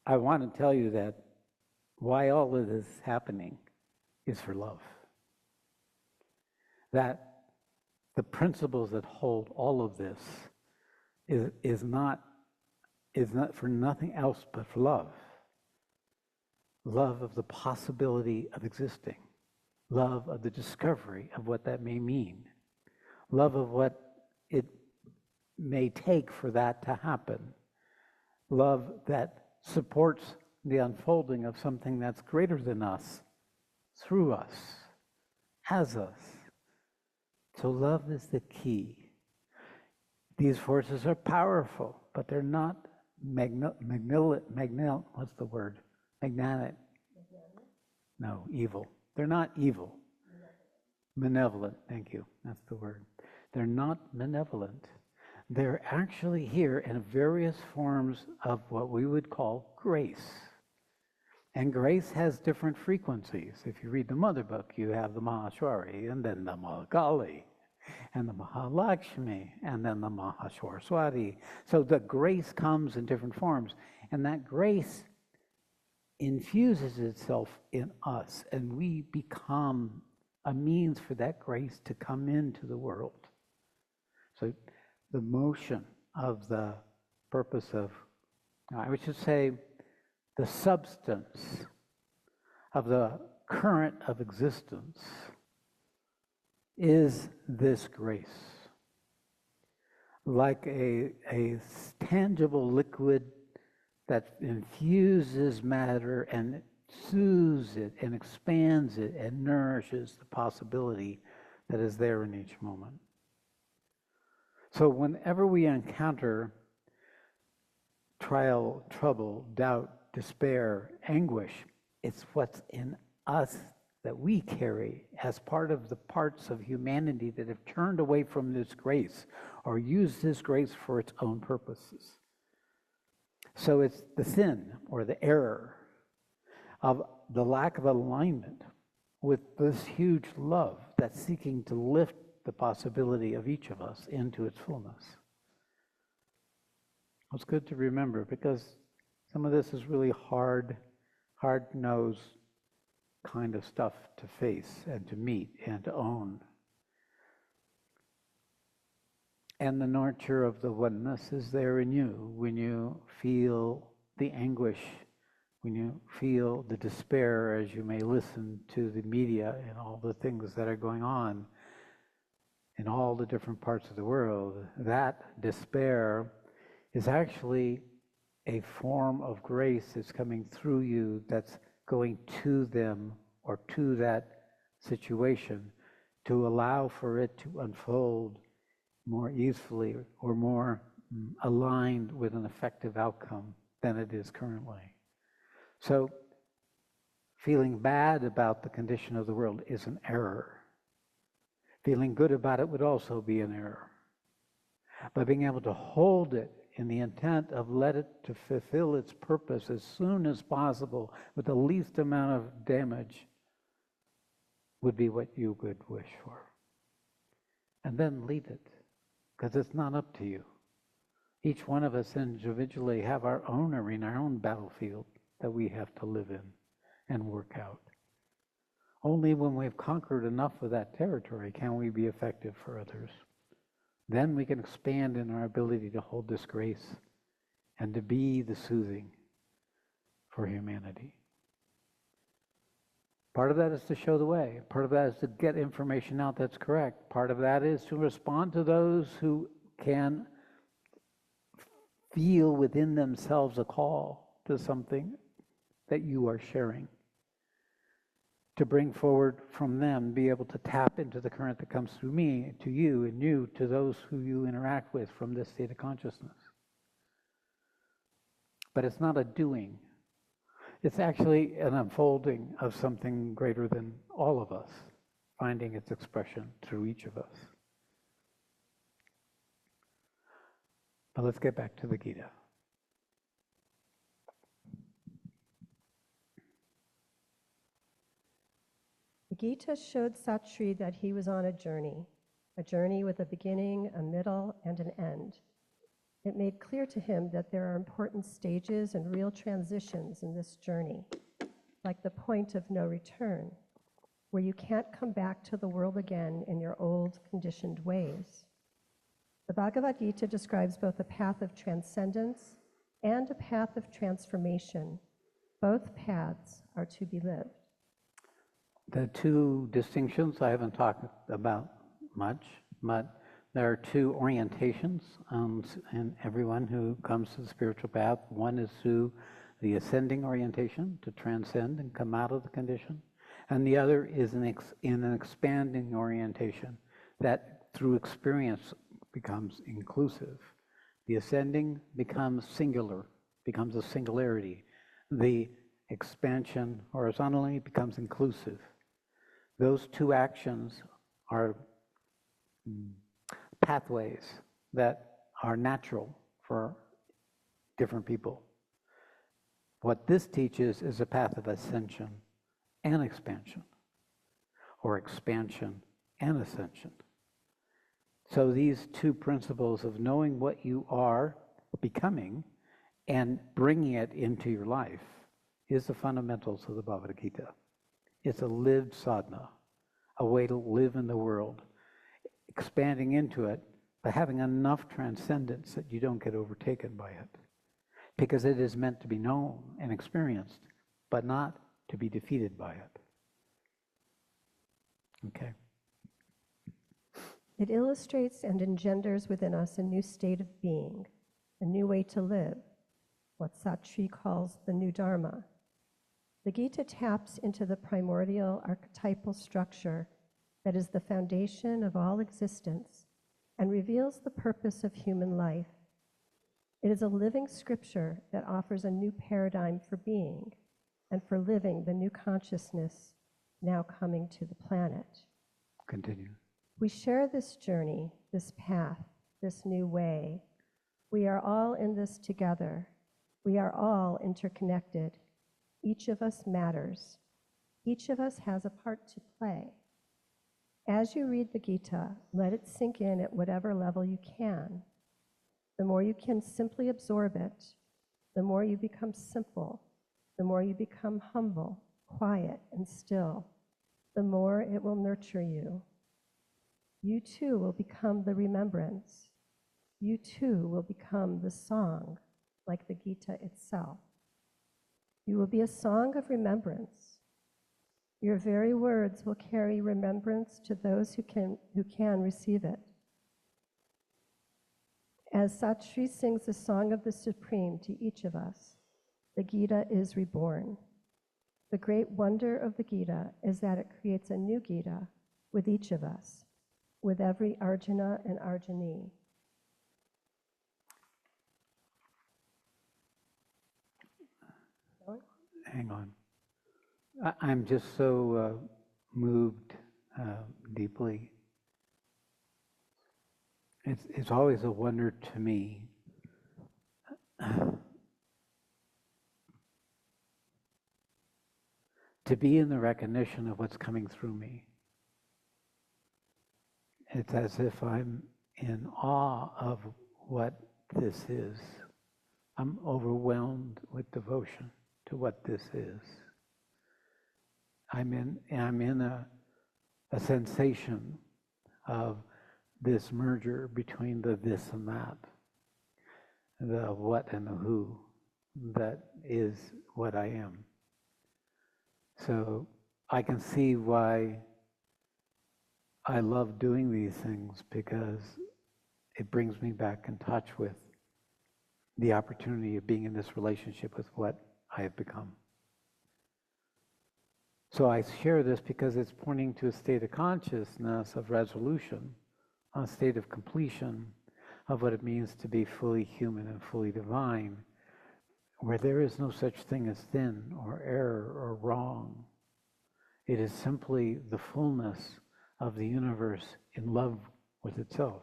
I want to tell you that why all of this is happening is for love. That the principles that hold all of this is not for nothing else but for love. Love of the possibility of existing. Love of the discovery of what that may mean. Love of what it may take for that to happen. Love that supports the unfolding of something that's greater than us, through us, as us. So love is the key. These forces are powerful, but they're not what's the word? Magnetic. No, evil. They're not evil. Malevolent, thank you. That's the word. They're not malevolent. They're actually here in various forms of what we would call grace. And grace has different frequencies. If you read the Mother book, you have the Maheshwari, and then the Mahakali, and the Mahalakshmi, and then the Mahaswaraswati. So the grace comes in different forms, and that grace infuses itself in us, and we become a means for that grace to come into the world. So the motion of the purpose of, I would just say, the substance of the current of existence is this grace. Like a tangible liquid that infuses matter and soothes it and expands it and nourishes the possibility that is there in each moment. So whenever we encounter trial, trouble, doubt, despair, anguish, it's what's in us that we carry as part of the parts of humanity that have turned away from this grace or used this grace for its own purposes. So it's the sin or the error of the lack of alignment with this huge love that's seeking to lift the possibility of each of us into its fullness. It's good to remember, because some of this is really hard-nosed kind of stuff to face and to meet and to own. And the nurture of the oneness is there in you when you feel the anguish, when you feel the despair as you may listen to the media and all the things that are going on in all the different parts of the world. That despair is actually a form of grace that's coming through you, that's going to them or to that situation to allow for it to unfold more easefully or more aligned with an effective outcome than it is currently. So feeling bad about the condition of the world is an error. Feeling good about it would also be an error. But being able to hold it in the intent of let it to fulfill its purpose as soon as possible with the least amount of damage would be what you could wish for. And then leave it, because it's not up to you. Each one of us individually have our own arena, our own battlefield that we have to live in and work out. Only when we've conquered enough of that territory can we be effective for others. Then we can expand in our ability to hold this grace and to be the soothing for humanity. Part of that is to show the way. Part of that is to get information out that's correct. Part of that is to respond to those who can feel within themselves a call to something that you are sharing. To bring forward from them, be able to tap into the current that comes through me, to you, and you, to those who you interact with from this state of consciousness. But it's not a doing. It's actually an unfolding of something greater than all of us, finding its expression through each of us. But let's get back to the Gita. The Gita showed Sat Shree that he was on a journey with a beginning, a middle, and an end. It made clear to him that there are important stages and real transitions in this journey, like the point of no return, where you can't come back to the world again in your old conditioned ways. The Bhagavad Gita describes both a path of transcendence and a path of transformation. Both paths are to be lived. The two distinctions I haven't talked about much, but there are two orientations in everyone who comes to the spiritual path. One is through the ascending orientation, to transcend and come out of the condition. And the other is in an expanding orientation that through experience becomes inclusive. The ascending becomes singular, becomes a singularity. The expansion horizontally becomes inclusive. Those two actions are pathways that are natural for different people. What this teaches is a path of ascension and expansion, or expansion and ascension. So these two principles of knowing what you are becoming and bringing it into your life is the fundamentals of the Bhagavad Gita. It's a lived sadhana, a way to live in the world, expanding into it, but having enough transcendence that you don't get overtaken by it. Because it is meant to be known and experienced, but not to be defeated by it. Okay. It illustrates and engenders within us a new state of being, a new way to live, what Sat Shree calls the new Dharma. The Gita taps into the primordial archetypal structure that is the foundation of all existence and reveals the purpose of human life. It is a living scripture that offers a new paradigm for being and for living the new consciousness now coming to the planet. Continue. We share this journey, this path, this new way. We are all in this together. We are all interconnected. Each of us matters. Each of us has a part to play. As you read the Gita, let it sink in at whatever level you can. The more you can simply absorb it, the more you become simple, the more you become humble, quiet, and still, the more it will nurture you. You too will become the remembrance. You too will become the song, like the Gita itself. You will be a song of remembrance. Your very words will carry remembrance to those who can receive it. As Sat Shree sings the song of the Supreme to each of us, the Gita is reborn. The great wonder of the Gita is that it creates a new Gita with each of us, with every Arjuna and Arjuni. Hang on. I'm just so moved deeply. It's always a wonder to me to be in the recognition of what's coming through me. It's as if I'm in awe of what this is. I'm overwhelmed with devotion to what this is. I'm in a sensation of this merger between the this and that, the what and the who, that is what I am. So I can see why I love doing these things, because it brings me back in touch with the opportunity of being in this relationship with what I have become. So I share this because it's pointing to a state of consciousness of resolution, a state of completion of what it means to be fully human and fully divine, where there is no such thing as thin or error or wrong. It is simply the fullness of the universe in love with itself.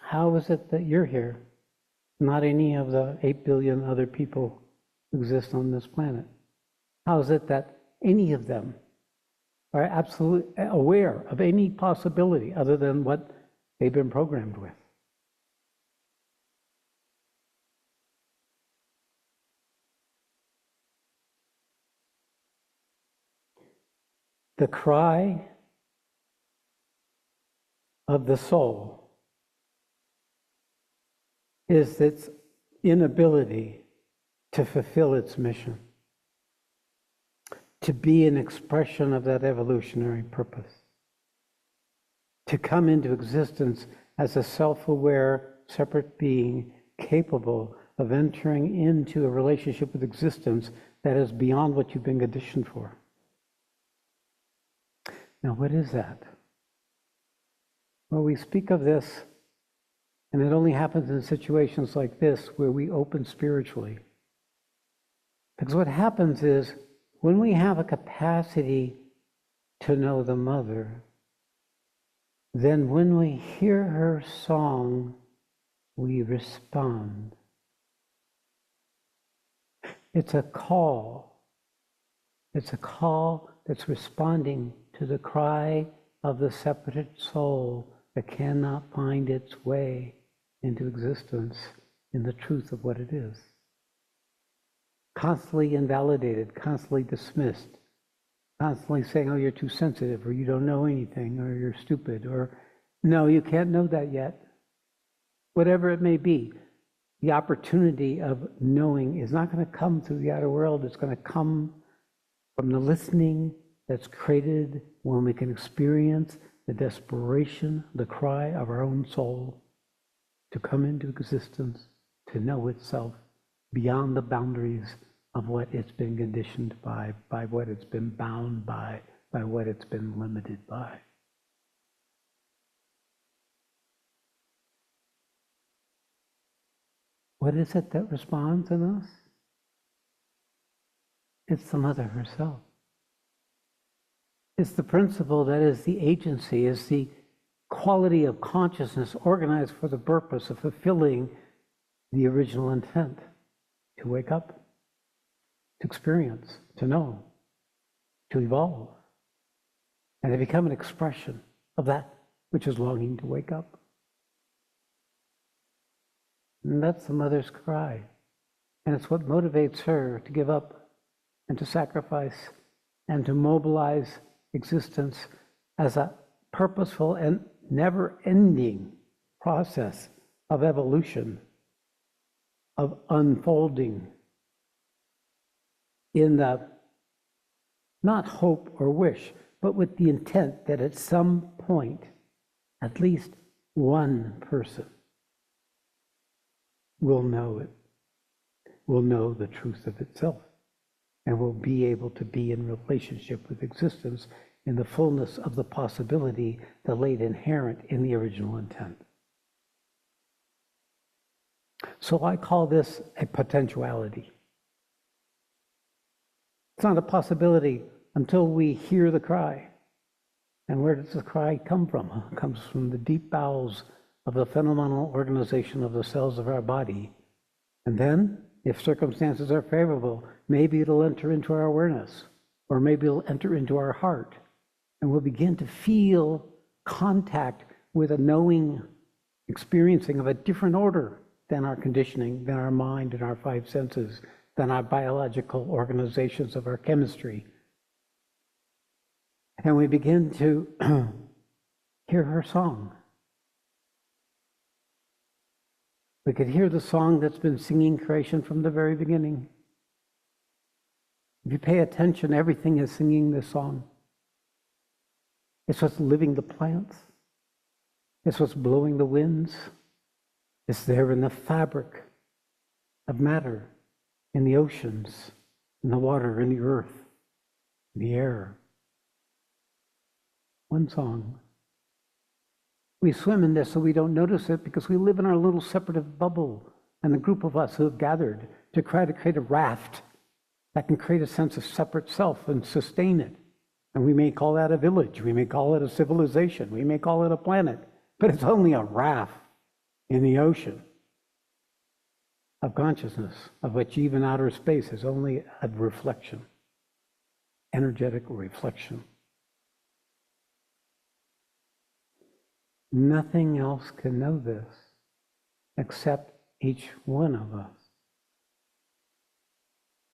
How is it that you're here? Not any of the 8 billion other people who exist on this planet. How is it that any of them are absolutely aware of any possibility other than what they've been programmed with? The cry of the soul is its inability to fulfill its mission, to be an expression of that evolutionary purpose, to come into existence as a self-aware, separate being capable of entering into a relationship with existence that is beyond what you've been conditioned for. Now, what is that? Well, we speak of this, and it only happens in situations like this where we open spiritually. Because what happens is, when we have a capacity to know the Mother, then when we hear her song, we respond. It's a call. It's a call that's responding to the cry of the separate soul that cannot find its way into existence in the truth of what it is. Constantly invalidated, constantly dismissed, constantly saying, oh, you're too sensitive, or you don't know anything, or you're stupid, or no, you can't know that yet. Whatever it may be, the opportunity of knowing is not going to come through the outer world. It's going to come from the listening that's created when we can experience the desperation, the cry of our own soul to come into existence, to know itself beyond the boundaries of what it's been conditioned by what it's been bound by what it's been limited by. What is it that responds in us? It's the Mother herself. It's the principle that is the agency, is the quality of consciousness organized for the purpose of fulfilling the original intent, to wake up, to experience, to know, to evolve, and to become an expression of that which is longing to wake up. And that's the Mother's cry. And it's what motivates her to give up and to sacrifice and to mobilize existence as a purposeful and never-ending process of evolution, of unfolding in the, not hope or wish, but with the intent that at some point, at least one person will know it, will know the truth of itself, and will be able to be in relationship with existence in the fullness of the possibility that laid inherent in the original intent. So I call this a potentiality. It's not a possibility until we hear the cry. And where does the cry come from? It comes from the deep bowels of the phenomenal organization of the cells of our body. And then, if circumstances are favorable, maybe it'll enter into our awareness, or maybe it'll enter into our heart, and we'll begin to feel contact with a knowing, experiencing of a different order than our conditioning, than our mind and our five senses, than our biological organizations of our chemistry. And we begin to hear her song. We could hear the song that's been singing creation from the very beginning. If you pay attention, everything is singing this song. It's what's living the plants. It's what's blowing the winds. It's there in the fabric of matter, in the oceans, in the water, in the earth, in the air. One song. We swim in this so we don't notice it because we live in our little separative bubble and the group of us who have gathered to try to create a raft that can create a sense of separate self and sustain it. And we may call that a village, we may call it a civilization, we may call it a planet, but it's only a raft in the ocean of consciousness, of which even outer space is only a reflection, energetic reflection. Nothing else can know this except each one of us.